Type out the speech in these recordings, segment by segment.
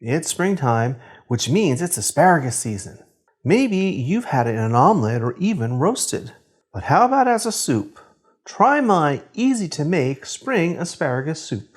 It's springtime, which means it's asparagus season. Maybe you've had it in an omelet or even roasted. But how about as a soup? Try my easy-to-make spring asparagus soup.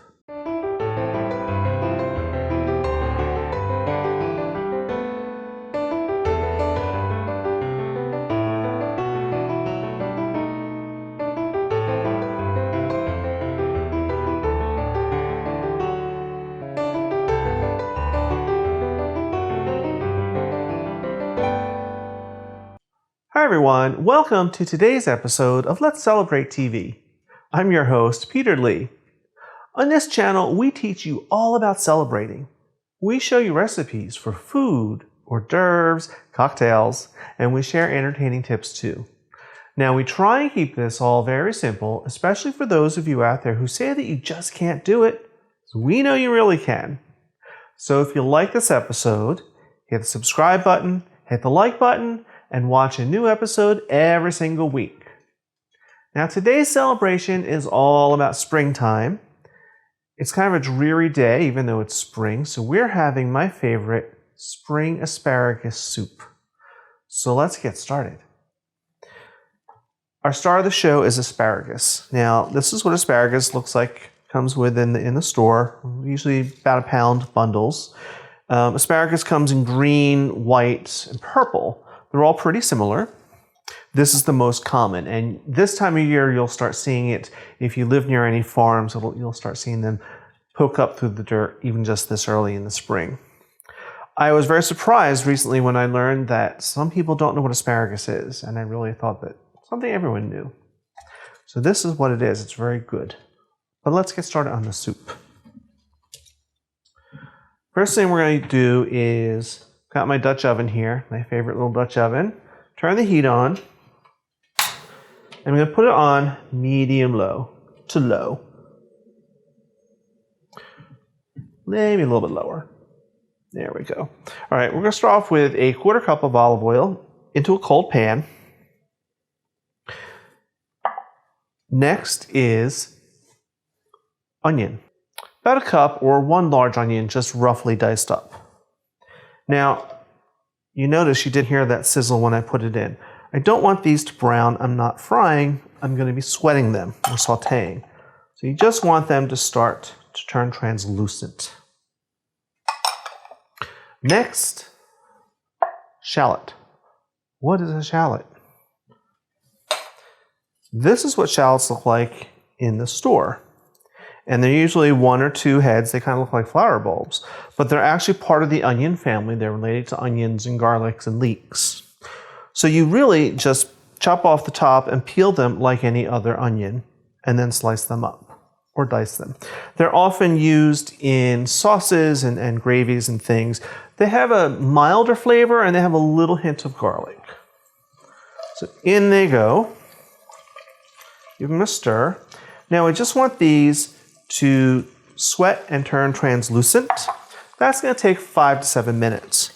Hi everyone, welcome to today's episode of Let's Celebrate TV. I'm your host, Peter Lee. On this channel, we teach you all about celebrating. We show you recipes for food, hors d'oeuvres, cocktails, and we share entertaining tips too. Now we try and keep this all very simple, especially for those of you out there who say that you just can't do it. We know you really can. So if you like this episode, hit the subscribe button, hit the like button, and watch a new episode every single week. Now today's celebration is all about springtime. It's kind of a dreary day even though it's spring, so we're having my favorite spring asparagus soup. So let's get started. Our star of the show is asparagus. Now this is what asparagus looks like, comes with in the store, usually about a pound bundles. Asparagus comes in green, white, and purple. They're all pretty similar. This is the most common, and this time of year you'll start seeing it if you live near any farms. You'll start seeing them poke up through the dirt even just this early in the spring. I was very surprised recently when I learned that some people don't know what asparagus is, and I really thought that something everyone knew. So this is what it is. It's very good. But let's get started on the soup. First thing we're going to do is got my Dutch oven here, my favorite little Dutch oven. Turn the heat on. I'm going to put it on medium low to low. Maybe a little bit lower. There we go. All right, we're going to start off with a 1/4 cup of olive oil into a cold pan. Next is onion. About a cup or 1 large onion, just roughly diced up. Now, you notice you did hear that sizzle when I put it in. I don't want these to brown. I'm not frying. I'm going to be sweating them or sauteing. So you just want them to start to turn translucent. Next, shallot. What is a shallot? This is what shallots look like in the store. And they're usually 1 or 2 heads. They kind of look like flower bulbs. But they're actually part of the onion family. They're related to onions and garlics and leeks. So you really just chop off the top and peel them like any other onion and then slice them up or dice them. They're often used in sauces and gravies and things. They have a milder flavor and they have a little hint of garlic. So in they go. Give them a stir. Now I just want these to sweat and turn translucent. That's going to take 5 to 7 minutes.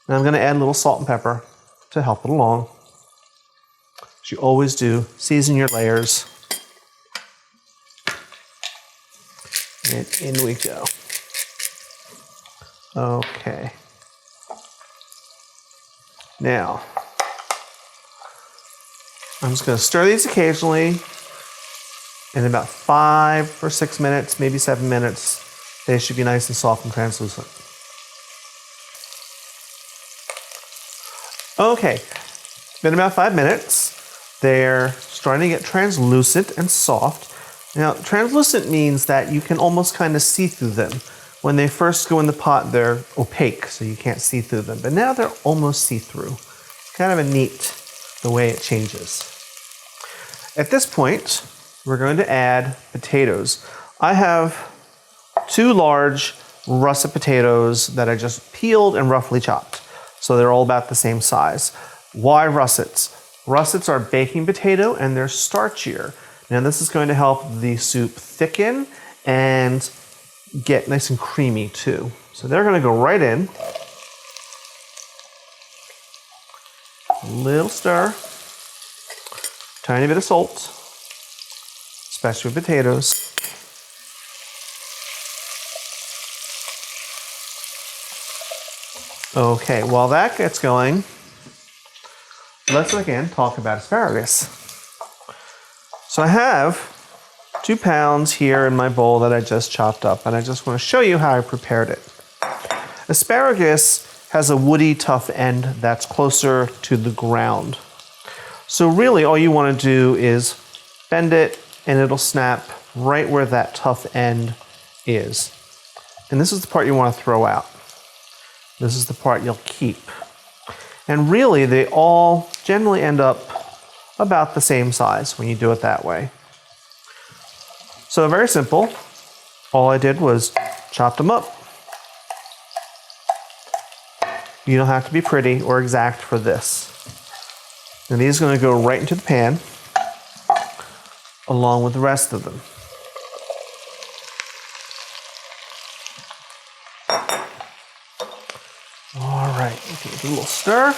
And I'm going to add a little salt and pepper to help it along. As you always do, season your layers. And in we go. Okay. Now, I'm just going to stir these occasionally. In about 5 or 6 minutes, maybe 7 minutes, they should be nice and soft and translucent. Okay, it's been about 5 minutes. They're starting to get translucent and soft. Now, translucent means that you can almost kind of see through them. When they first go in the pot, they're opaque, so you can't see through them. But now they're almost see-through. Kind of a neat the way it changes. At this point, we're going to add potatoes. I have 2 large russet potatoes that I just peeled and roughly chopped. So they're all about the same size. Why russets? Russets are baking potato and they're starchier. Now this is going to help the soup thicken and get nice and creamy too. So they're going to go right in. A little stir. Tiny bit of salt. Especially with potatoes. Okay, while that gets going, let's again talk about asparagus. So I have 2 pounds here in my bowl that I just chopped up, and I just want to show you how I prepared it. Asparagus has a woody, tough end that's closer to the ground. So really all you want to do is bend it and it'll snap right where that tough end is. And this is the part you want to throw out. This is the part you'll keep. And really they all generally end up about the same size when you do it that way. So very simple. All I did was chop them up. You don't have to be pretty or exact for this. And these are going to go right into the pan along with the rest of them. All right, give it a little stir.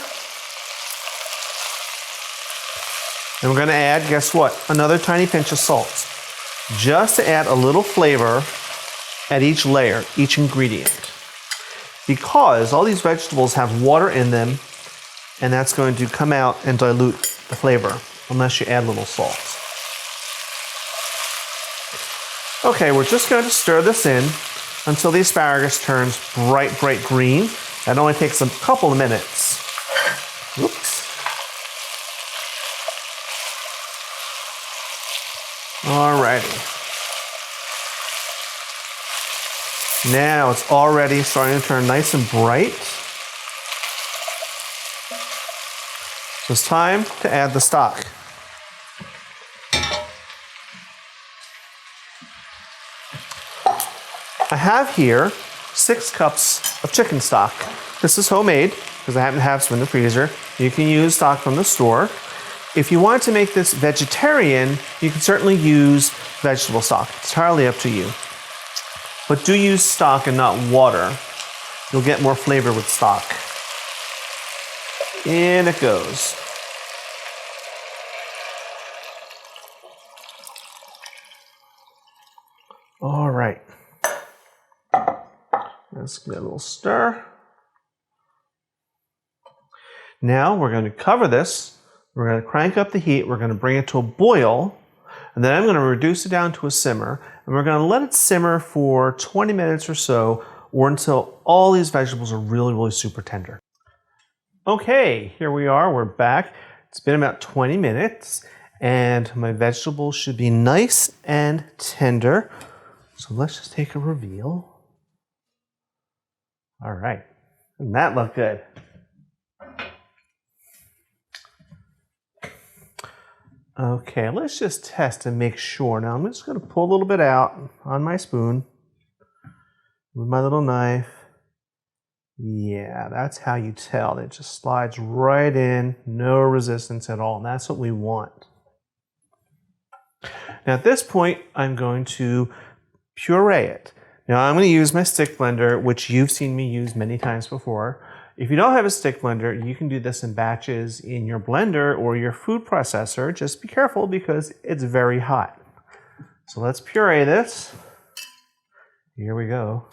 And we're going to add, guess what? Another tiny pinch of salt. Just to add a little flavor at each layer, each ingredient. Because all these vegetables have water in them, and that's going to come out and dilute the flavor unless you add a little salt. Okay, we're just going to stir this in until the asparagus turns bright green. That only takes a couple of minutes. Oops. Alrighty. Now it's already starting to turn nice and bright. So it's time to add the stock. I have here 6 cups of chicken stock. This is homemade because I happen to have some in the freezer. You can use stock from the store. If you want to make this vegetarian, you can certainly use vegetable stock. It's entirely up to you. But do use stock and not water. You'll get more flavor with stock. In it goes. All right. Let's give it a little stir. Now we're going to cover this. We're going to crank up the heat. We're going to bring it to a boil. And then I'm going to reduce it down to a simmer. And we're going to let it simmer for 20 minutes or so, or until all these vegetables are really super tender. Okay, here we are. We're back. It's been about 20 minutes, and my vegetables should be nice and tender. So let's just take a reveal. All right, doesn't that look good? Okay, let's just test and make sure. Now I'm just going to pull a little bit out on my spoon with my little knife. Yeah, that's how you tell. It just slides right in, no resistance at all, and that's what we want. Now at this point, I'm going to puree it. Now I'm going to use my stick blender, which you've seen me use many times before. If you don't have a stick blender, you can do this in batches in your blender or your food processor. Just be careful because it's very hot. So let's puree this. Here we go.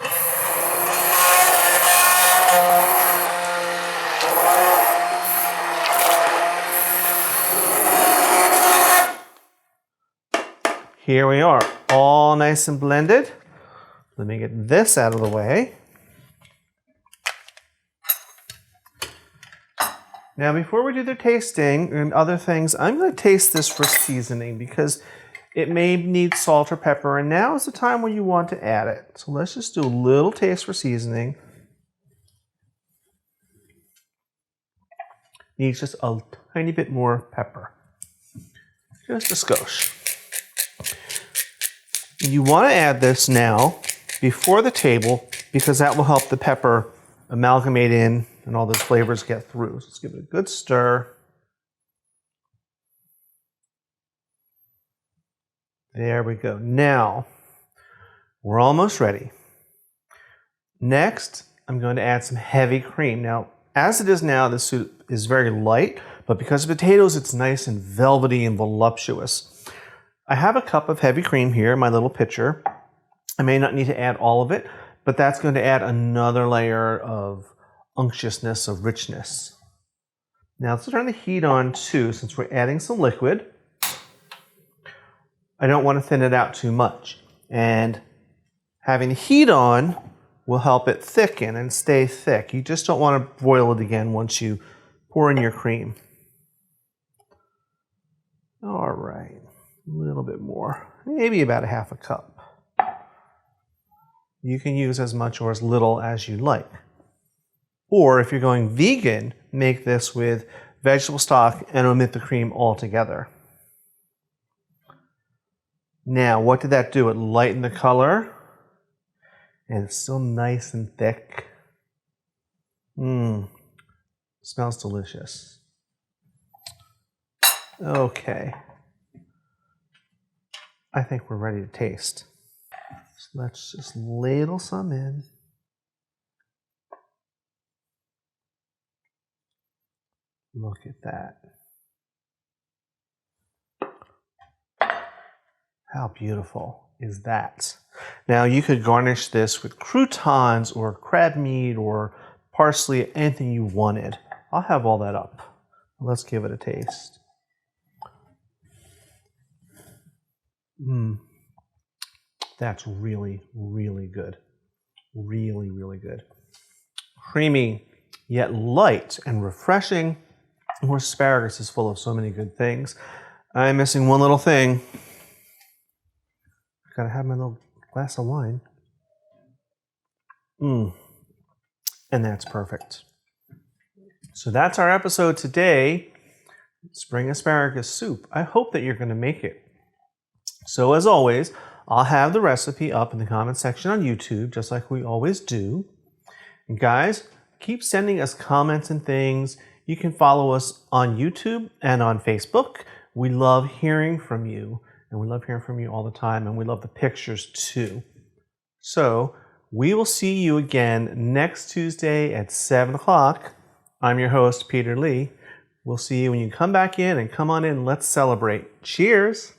Here we are, all nice and blended. Let me get this out of the way. Now, before we do the tasting and other things, I'm going to taste this for seasoning because it may need salt or pepper, and now is the time when you want to add it. So let's just do a little taste for seasoning. Needs just a tiny bit more pepper. Just a skosh. You want to add this now before the table because that will help the pepper amalgamate in and all those flavors get through. So let's give it a good stir. There we go. Now, we're almost ready. Next, I'm going to add some heavy cream. Now, as it is now, this soup is very light, but because of potatoes, it's nice and velvety and voluptuous. I have a cup of heavy cream here in my little pitcher. I may not need to add all of it, but that's going to add another layer of unctuousness of richness. Now let's turn the heat on too, since we're adding some liquid. I don't want to thin it out too much. And having the heat on will help it thicken and stay thick. You just don't want to boil it again once you pour in your cream. All right, a little bit more, maybe about a half a cup. You can use as much or as little as you like. Or if you're going vegan, make this with vegetable stock and omit the cream altogether. Now, what did that do? It lightened the color, and it's still nice and thick. Smells delicious. Okay. I think we're ready to taste. So let's just ladle some in. Look at that. How beautiful is that? Now you could garnish this with croutons or crab meat or parsley, anything you wanted. I'll have all that up. Let's give it a taste. That's really, really good. Really, really good. Creamy, yet light and refreshing. Asparagus is full of so many good things. I'm missing one little thing. Gotta have my little glass of wine. And that's perfect. So that's our episode today. Spring asparagus soup. I hope that you're gonna make it. So as always, I'll have the recipe up in the comment section on YouTube, just like we always do. And guys, keep sending us comments and things. You can follow us on YouTube and on Facebook. We love hearing from you. And we love hearing from you all the time, and we love the pictures too. So we will see you again next Tuesday at 7 o'clock. I'm your host, Peter Lee. We'll see you when you come back in, and come on in. Let's celebrate. Cheers.